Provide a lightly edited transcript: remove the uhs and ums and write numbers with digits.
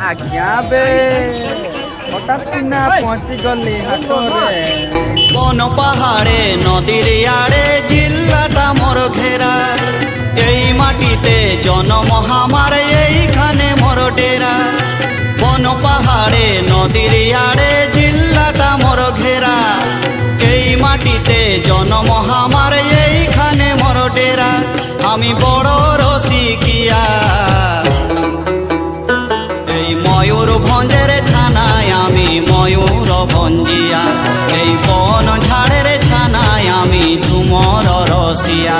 আজ্ঞা বে হঠাৎ কিনা পৌঁছি গলি হাটরে বন পাহাড়ে নদীর আড়ে জিল্লাটা মোর ঘেরা এই মাটিতে জন্ম আমার এইখানে মোর ডেরা বন পাহাড়ে নদীর আড়ে জিল্লাটা মোর ঘেরা এই মাটিতে জন্ম আমার এইখানে মোর ডেরা আমি বড় রসিকিয়া এই ময়ূর ভঞ্জের ছানায় আমি ময়ূর ভঞ্জিয়া এই বন ঝাড়ের ছানায় আমি ঝুমর রসিয়া।